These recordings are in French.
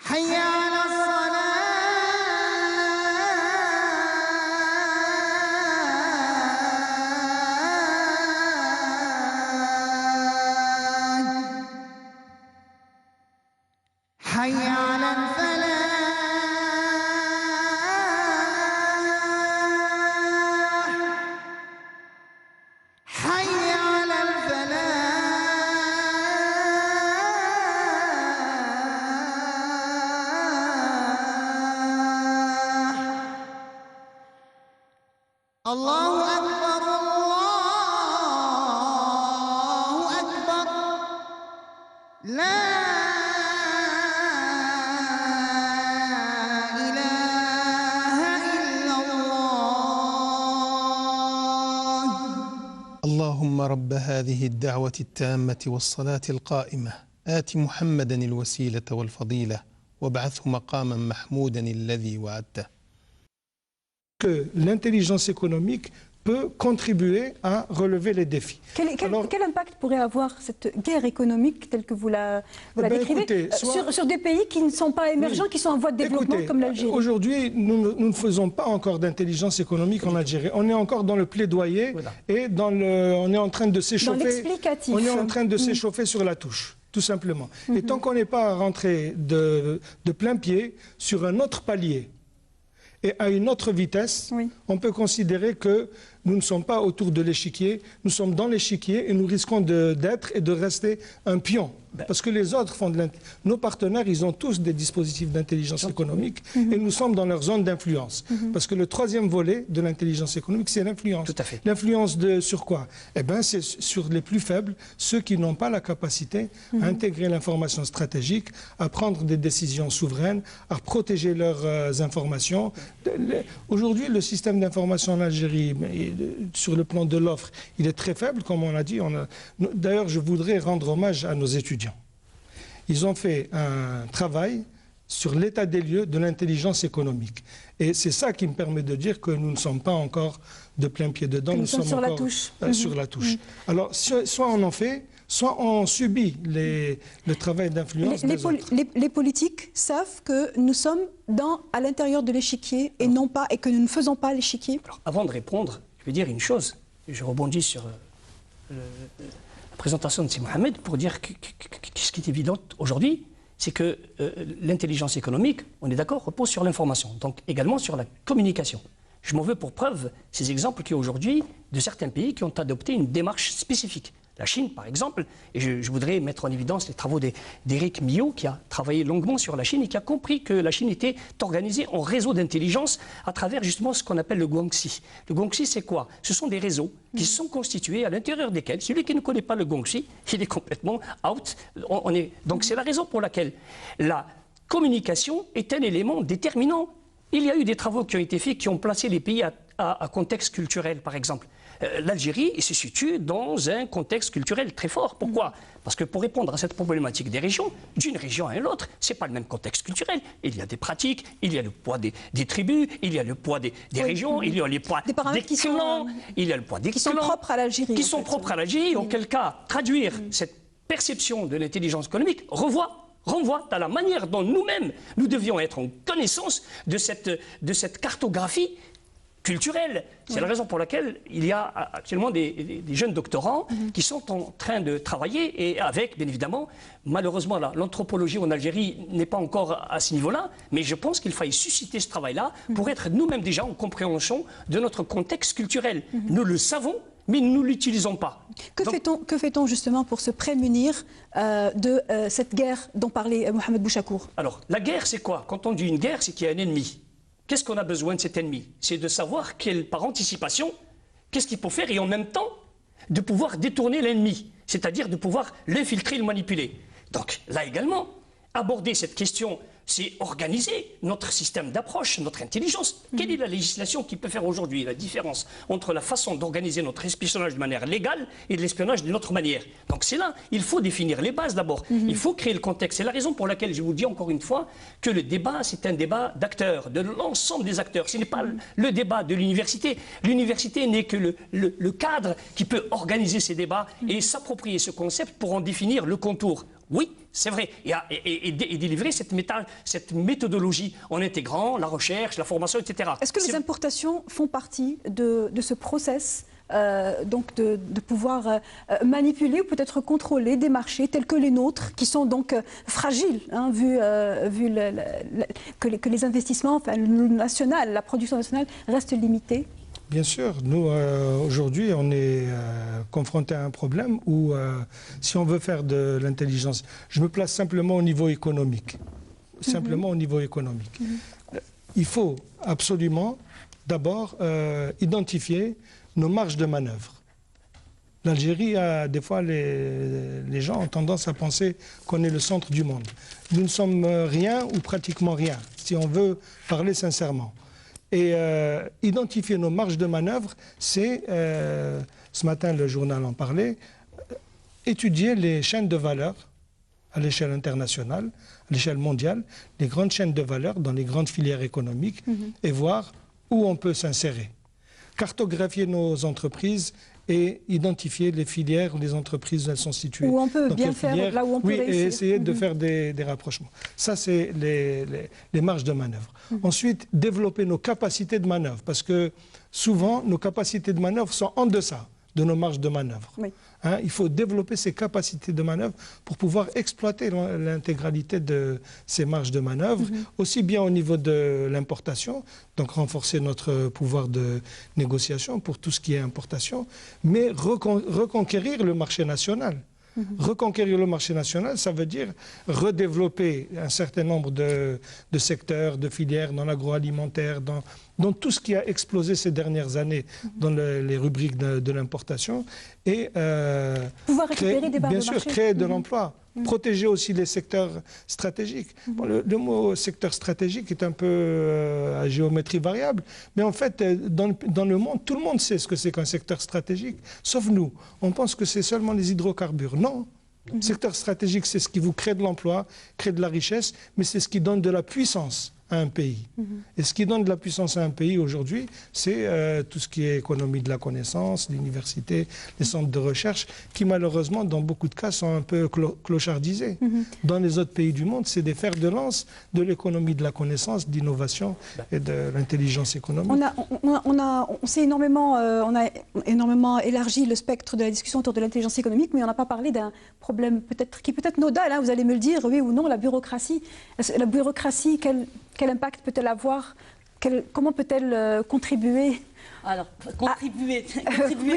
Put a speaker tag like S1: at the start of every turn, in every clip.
S1: حي على الصلاة حي على الفلاح حي على الفلاح الله أكبر الله أكبر لا إله إلا الله.
S2: اللهم رب هذه الدعوة التامة والصلاة القائمة آت محمدا الوسيلة والفضيلة وابعثه مقاما محمودا الذي وعدته.
S3: Que l'intelligence économique peut contribuer à relever les défis.
S4: Quel impact pourrait avoir cette guerre économique telle que vous la décrivez sur des pays qui ne sont pas émergents, qui sont en voie de développement comme l'Algérie?
S3: Aujourd'hui, nous ne faisons pas encore d'intelligence économique en Algérie. On est encore dans le plaidoyer et on est en train de s'échauffer.
S4: Dans l'explicatif.
S3: On est en train de s'échauffer sur la touche, tout simplement. Et tant qu'on n'est pas rentré de plein pied sur un autre palier, et à une autre vitesse, on peut considérer que nous ne sommes pas autour de l'échiquier, nous sommes dans l'échiquier et nous risquons d'être et de rester un pion. Parce que les autres font nos partenaires, ils ont tous des dispositifs d'intelligence économique et nous sommes dans leur zone d'influence. Parce que le troisième volet de l'intelligence économique, c'est l'influence.
S5: Tout à fait.
S3: L'influence sur quoi? Eh bien, c'est sur les plus faibles, ceux qui n'ont pas la capacité à intégrer l'information stratégique, à prendre des décisions souveraines, à protéger leurs informations. Aujourd'hui, le système d'information en Algérie, sur le plan de l'offre, il est très faible, comme on l'a dit. D'ailleurs, je voudrais rendre hommage à nos étudiants. Ils ont fait un travail sur l'état des lieux de l'intelligence économique. Et c'est ça qui me permet de dire que nous ne sommes pas encore de plein pied dedans. Nous sommes
S4: sur
S3: encore
S4: la touche.
S3: Sur la touche. Alors, soit on en fait, soit on subit le travail d'influence des autres.
S4: Les politiques savent que nous sommes à l'intérieur de l'échiquier et non pas, et que nous ne faisons pas l'échiquier.
S5: Alors, avant de répondre, je vais dire une chose. Je rebondis sur la présentation de M. Mohamed pour dire que ce qui est évident aujourd'hui, c'est que l'intelligence économique, on est d'accord, repose sur l'information, donc également sur la communication. Je m'en veux pour preuve ces exemples qui aujourd'hui, de certains pays qui ont adopté une démarche spécifique. La Chine, par exemple, et je voudrais mettre en évidence les travaux d'Éric Millot, qui a travaillé longuement sur la Chine et qui a compris que la Chine était organisée en réseau d'intelligence à travers justement ce qu'on appelle le Guangxi. Le Guangxi, c'est quoi? Ce sont des réseaux qui sont constitués à l'intérieur desquels, celui qui ne connaît pas le Guangxi, il est complètement out. Donc c'est la raison pour laquelle la communication est un élément déterminant. Il y a eu des travaux qui ont été faits qui ont placé les pays à contexte culturel, par exemple. L'Algérie se situe dans un contexte culturel très fort. Pourquoi? Parce que pour répondre à cette problématique des régions, d'une région à l'autre, ce n'est pas le même contexte culturel. Il y a des pratiques, il y a le poids des tribus, il y a le poids des régions, il y a les poids des clans, il y a le poids des clans.
S4: Qui sont propres à l'Algérie.
S5: Qui sont propres à l'Algérie. En quel cas, traduire cette perception de l'intelligence économique renvoie à la manière dont nous-mêmes, nous devions être en connaissance de cette cartographie culturelle. C'est la raison pour laquelle il y a actuellement des jeunes doctorants qui sont en train de travailler et avec, bien évidemment, malheureusement, l'anthropologie en Algérie n'est pas encore à ce niveau-là, mais je pense qu'il faille susciter ce travail-là pour être nous-mêmes déjà en compréhension de notre contexte culturel. Nous le savons, mais nous ne l'utilisons pas.
S4: Que fait-on justement pour se prémunir de cette guerre dont parlait Mohamed Bouchakour?
S5: Alors, la guerre, c'est quoi? Quand on dit une guerre, c'est qu'il y a un ennemi. Qu'est-ce qu'on a besoin de cet ennemi? C'est de savoir par anticipation, qu'est-ce qu'il faut faire et en même temps, de pouvoir détourner l'ennemi, c'est-à-dire de pouvoir l'infiltrer, le manipuler. Donc là également, aborder cette question, c'est organiser notre système d'approche, notre intelligence. Quelle est la législation qui peut faire aujourd'hui la différence entre la façon d'organiser notre espionnage de manière légale et de l'espionnage d'une autre manière? Donc c'est là, il faut définir les bases d'abord. Il faut créer le contexte. C'est la raison pour laquelle je vous dis encore une fois que le débat, c'est un débat d'acteurs, de l'ensemble des acteurs. Ce n'est pas le débat de l'université. L'université n'est que le cadre qui peut organiser ces débats et s'approprier ce concept pour en définir le contour. Oui, c'est vrai. Et délivrer cette méthodologie en intégrant la recherche, la formation, etc.
S4: Est-ce que les importations font partie de ce process donc de pouvoir manipuler ou peut-être contrôler des marchés tels que les nôtres, qui sont donc fragiles, hein, vu que les investissements, enfin, la production nationale reste limitée?
S3: Bien sûr, nous aujourd'hui on est confronté à un problème où si on veut faire de l'intelligence, je me place simplement au niveau économique, simplement au niveau économique. Il faut absolument d'abord identifier nos marges de manœuvre. L'Algérie, des fois, les gens ont tendance à penser qu'on est le centre du monde. Nous ne sommes rien ou pratiquement rien, si on veut parler sincèrement. Et identifier nos marges de manœuvre, c'est, ce matin le journal en parlait, étudier les chaînes de valeur à l'échelle internationale, à l'échelle mondiale, les grandes chaînes de valeur dans les grandes filières économiques et voir où on peut s'insérer. Cartographier nos entreprises et identifier les filières où les entreprises elles sont situées.
S4: Où on peut bien faire, là où on peut réussir.
S3: Et essayer de faire des rapprochements. Ça, c'est les marges de manœuvre. Ensuite, développer nos capacités de manœuvre, parce que souvent, nos capacités de manœuvre sont en deçà de nos marges de manœuvre.
S4: Oui.
S3: Hein, il faut développer ces capacités de manœuvre pour pouvoir exploiter l'intégralité de ces marges de manœuvre, aussi bien au niveau de l'importation, donc renforcer notre pouvoir de négociation pour tout ce qui est importation, mais reconquérir le marché national. Reconquérir le marché national, ça veut dire redévelopper un certain nombre de secteurs, de filières dans l'agroalimentaire, dans tout ce qui a explosé ces dernières années dans les rubriques de l'importation et
S4: pouvoir récupérer des parts de marché.
S3: Bien sûr, créer de l'emploi. Protéger aussi les secteurs stratégiques. Bon, le mot secteur stratégique est un peu à géométrie variable, mais en fait, dans le monde, tout le monde sait ce que c'est qu'un secteur stratégique, sauf nous. On pense que c'est seulement les hydrocarbures. Non. Secteur stratégique, c'est ce qui vous crée de l'emploi, crée de la richesse, mais c'est ce qui donne de la puissance à un pays. Et ce qui donne de la puissance à un pays aujourd'hui, c'est tout ce qui est économie de la connaissance, l'université, les centres de recherche, qui malheureusement, dans beaucoup de cas, sont un peu clochardisés. Dans les autres pays du monde, c'est des fers de lance de l'économie de la connaissance, d'innovation et de l'intelligence économique.
S4: On a énormément élargi le spectre de la discussion autour de l'intelligence économique, mais on n'a pas parlé d'un problème qui peut être nodal, hein, vous allez me le dire, oui ou non, la bureaucratie. La bureaucratie, quel impact peut-elle avoir? Comment peut-elle contribuer?
S6: Alors, contribuer.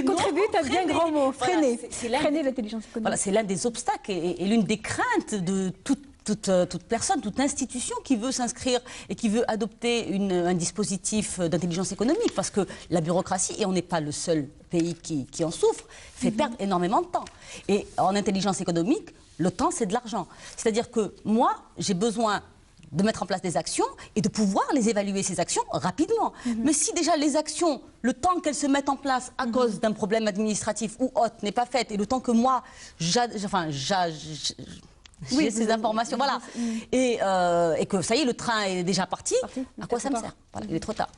S4: Contribuer, c'est un bien grand mot. Freiner.
S6: Voilà,
S4: freiner l'intelligence économique.
S6: Voilà, c'est l'un des obstacles et l'une des craintes de toute personne, toute institution qui veut s'inscrire et qui veut adopter un dispositif d'intelligence économique. Parce que la bureaucratie, et on n'est pas le seul pays qui en souffre, fait perdre énormément de temps. Et en intelligence économique, le temps, c'est de l'argent. C'est-à-dire que moi, j'ai besoin de mettre en place des actions et de pouvoir les évaluer, ces actions, rapidement. Mais si déjà les actions, le temps qu'elles se mettent en place à cause d'un problème administratif ou autre n'est pas fait, et le temps que moi, j'ai ces informations, voilà, et que ça y est, le train est déjà parti, à quoi ça me sert? Voilà, il est trop tard.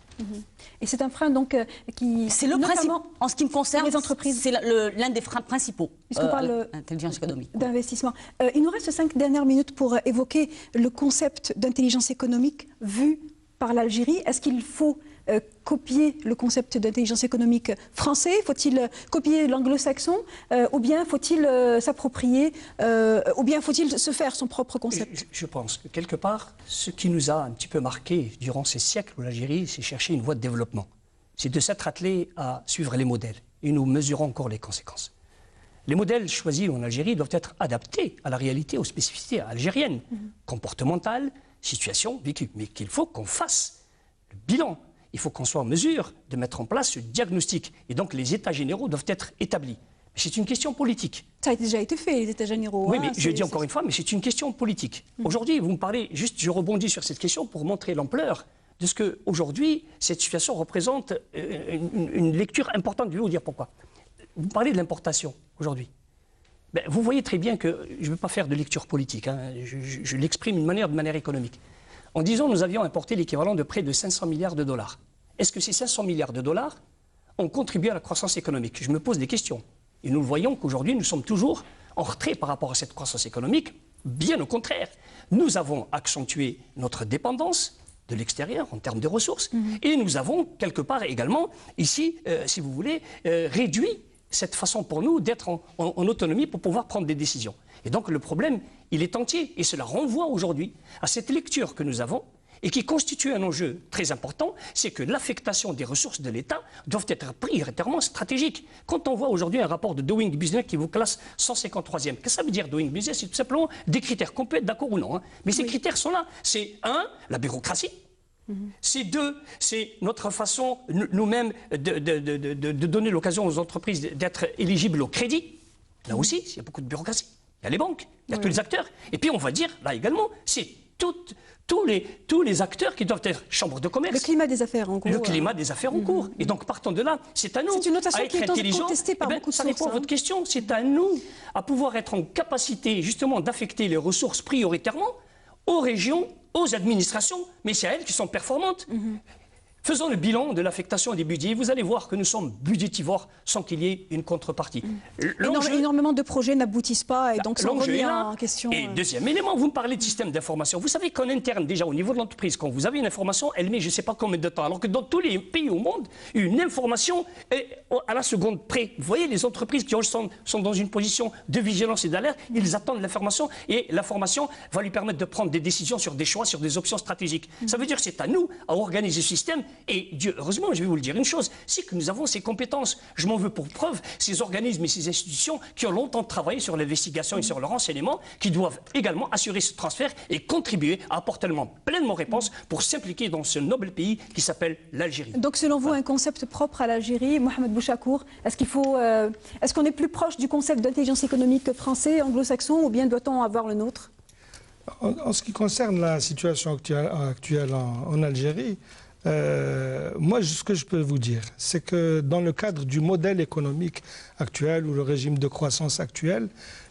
S4: Et c'est un frein donc qui...
S6: C'est le principe, en ce qui me concerne,
S4: les entreprises.
S6: c'est l'un des freins principaux
S4: l'intelligence économique. D'investissement. Il nous reste 5 dernières minutes pour évoquer le concept d'intelligence économique vu par l'Algérie. Est-ce qu'il faut copier le concept d'intelligence économique français? Faut-il copier l'anglo-saxon? Ou bien faut-il s'approprier, ou bien faut-il se faire son propre concept?
S5: Je pense que quelque part, ce qui nous a un petit peu marqué durant ces siècles où l'Algérie s'est cherché une voie de développement, c'est de s'être attelé à suivre les modèles. Et nous mesurons encore les conséquences. Les modèles choisis en Algérie doivent être adaptés à la réalité, aux spécificités algériennes, comportementales, situation vécue. Mais qu'il faut qu'on fasse le bilan. Il faut qu'on soit en mesure de mettre en place ce diagnostic. Et donc les états généraux doivent être établis. Mais c'est une question politique.
S4: Ça a déjà été fait, les états généraux.
S5: Oui, mais je dis encore une fois, mais c'est une question politique. Aujourd'hui, vous me parlez, juste je rebondis sur cette question pour montrer l'ampleur de ce qu'aujourd'hui, cette situation représente une lecture importante. Je vais vous dire pourquoi. Vous parlez de l'importation aujourd'hui. Ben, vous voyez très bien que je ne veux pas faire de lecture politique, hein, je l'exprime de manière économique. En 10 ans, nous avions importé l'équivalent de près de 500 milliards de dollars. Est-ce que ces 500 milliards de dollars ont contribué à la croissance économique? Je me pose des questions. Et nous le voyons qu'aujourd'hui, nous sommes toujours en retrait par rapport à cette croissance économique. Bien au contraire, nous avons accentué notre dépendance de l'extérieur en termes de ressources et nous avons quelque part également ici, si vous voulez, réduit cette façon pour nous d'être en autonomie pour pouvoir prendre des décisions. Et donc le problème, il est entier et cela renvoie aujourd'hui à cette lecture que nous avons et qui constitue un enjeu très important, c'est que l'affectation des ressources de l'État doivent être prioritairement stratégiques. Quand on voit aujourd'hui un rapport de Doing Business qui vous classe 153e, qu'est-ce que ça veut dire Doing Business? C'est tout simplement des critères qu'on peut être d'accord ou non. Hein. Mais ces critères sont là. C'est 1, la bureaucratie. C'est 2, c'est notre façon, nous-mêmes, de donner l'occasion aux entreprises d'être éligibles au crédit. Là aussi, il y a beaucoup de bureaucratie. Il y a les banques, il y a tous les acteurs. Et puis on va dire, là également, c'est tous les acteurs qui doivent être chambres de commerce.
S4: Le climat des affaires en cours.
S5: Le climat des affaires en cours. Et donc partant de là, c'est à nous
S4: c'est une notation
S5: à être
S4: qui est
S5: intelligents.
S4: contestée par beaucoup de
S5: ça
S4: sources.
S5: répond à votre question. C'est à nous à pouvoir être en capacité justement d'affecter les ressources prioritairement aux régions, aux administrations, mais c'est à elles qui sont performantes. Faisons le bilan de l'affectation des budgets. Vous allez voir que nous sommes budgétivores sans qu'il y ait une contrepartie.
S4: Énormément de projets n'aboutissent pas et donc sont remis en question.
S5: Et deuxième élément, vous me parlez de système d'information. Vous savez qu'en interne, déjà au niveau de l'entreprise, quand vous avez une information, elle met je ne sais pas combien de temps. Alors que dans tous les pays au monde, une information est à la seconde près. Vous voyez, les entreprises qui sont dans une position de vigilance et d'alerte, ils attendent l'information et l'information va lui permettre de prendre des décisions sur des choix, sur des options stratégiques. Ça veut dire que c'est à nous à organiser ce système. Et Dieu, heureusement, je vais vous le dire une chose, c'est que nous avons ces compétences. Je m'en veux pour preuve ces organismes et ces institutions qui ont longtemps travaillé sur l'investigation et sur le renseignement, qui doivent également assurer ce transfert et contribuer à apporter pleinement réponse pour s'impliquer dans ce noble pays qui s'appelle l'Algérie.
S4: Donc selon vous, un concept propre à l'Algérie, Mohamed Bouchakour, est-ce qu'on est plus proche du concept d'intelligence économique français, anglo-saxon, ou bien doit-on avoir le nôtre?
S3: En ce qui concerne la situation actuelle en Algérie, moi, ce que je peux vous dire, c'est que dans le cadre du modèle économique actuel ou le régime de croissance actuel,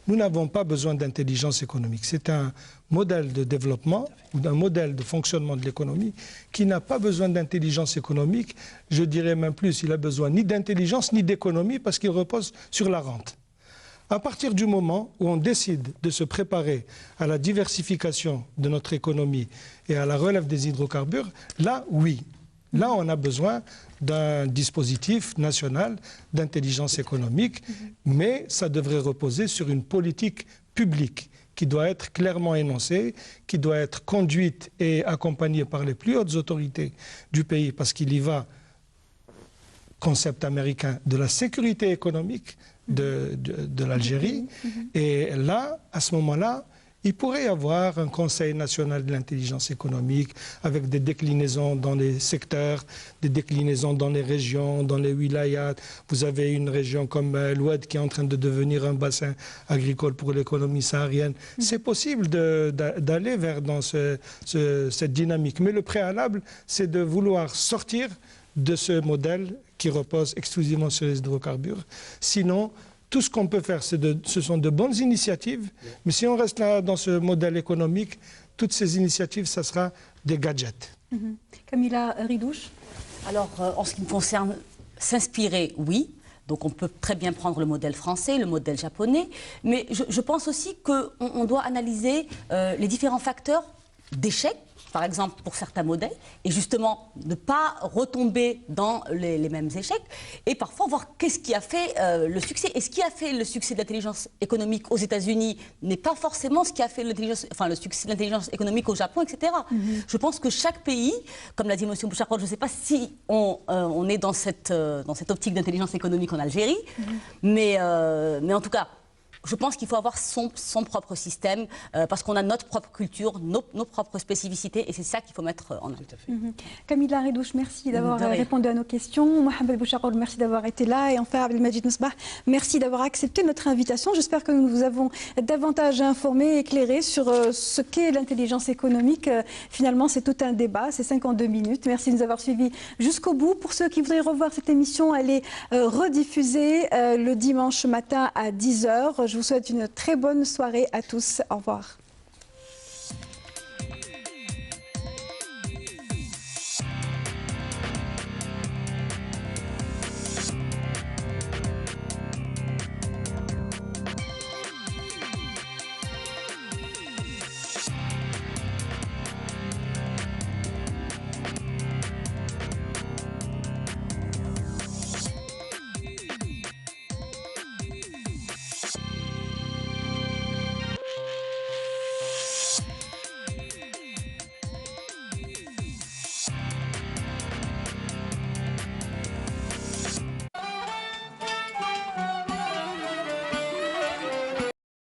S3: nous n'avons pas besoin d'intelligence économique. C'est un modèle de développement ou d'un modèle de fonctionnement de l'économie qui n'a pas besoin d'intelligence économique. Je dirais même plus, il a besoin ni d'intelligence ni d'économie parce qu'il repose sur la rente. À partir du moment où on décide de se préparer à la diversification de notre économie et à la relève des hydrocarbures, là, oui. Là, on a besoin d'un dispositif national d'intelligence économique, mais ça devrait reposer sur une politique publique qui doit être clairement énoncée, qui doit être conduite et accompagnée par les plus hautes autorités du pays, parce qu'il y va, concept américain, de la sécurité économique de l'Algérie. Et là, à ce moment-là, il pourrait y avoir un Conseil national de l'intelligence économique avec des déclinaisons dans les secteurs, des déclinaisons dans les régions, dans les wilayats. Vous avez une région comme l'Oued qui est en train de devenir un bassin agricole pour l'économie saharienne. C'est possible d'aller vers cette dynamique. Mais le préalable, c'est de vouloir sortir de ce modèle qui repose exclusivement sur les hydrocarbures. Sinon, tout ce qu'on peut faire, ce sont de bonnes initiatives, mais si on reste là dans ce modèle économique, toutes ces initiatives, ça sera des gadgets.
S4: Camilla Ridouche.
S6: Alors, en ce qui me concerne, s'inspirer, oui. Donc on peut très bien prendre le modèle français, le modèle japonais, mais je pense aussi qu'on doit analyser les différents facteurs d'échec, par exemple pour certains modèles, et justement ne pas retomber dans les mêmes échecs, et parfois voir qu'est-ce qui a fait le succès. Et ce qui a fait le succès de l'intelligence économique aux États-Unis n'est pas forcément ce qui a fait le succès de l'intelligence économique au Japon, etc. Je pense que chaque pays, comme l'a dit M. Bouchakour, je ne sais pas si on est dans cette optique d'intelligence économique en Algérie, mais en tout cas, je pense qu'il faut avoir son propre système parce qu'on a notre propre culture, nos propres spécificités et c'est ça qu'il faut mettre en œuvre.
S4: Camilla Ridouche, merci d'avoir répondu à nos questions. Mohamed Bouchakour, merci d'avoir été là. Et enfin, Abdelmajid Msbah, merci d'avoir accepté notre invitation. J'espère que nous vous avons davantage informé, éclairé sur ce qu'est l'intelligence économique. Finalement, c'est tout un débat, c'est 52 minutes. Merci de nous avoir suivis jusqu'au bout. Pour ceux qui voudraient revoir cette émission, elle est rediffusée le dimanche matin à 10h. Je vous souhaite une très bonne soirée à tous. Au revoir.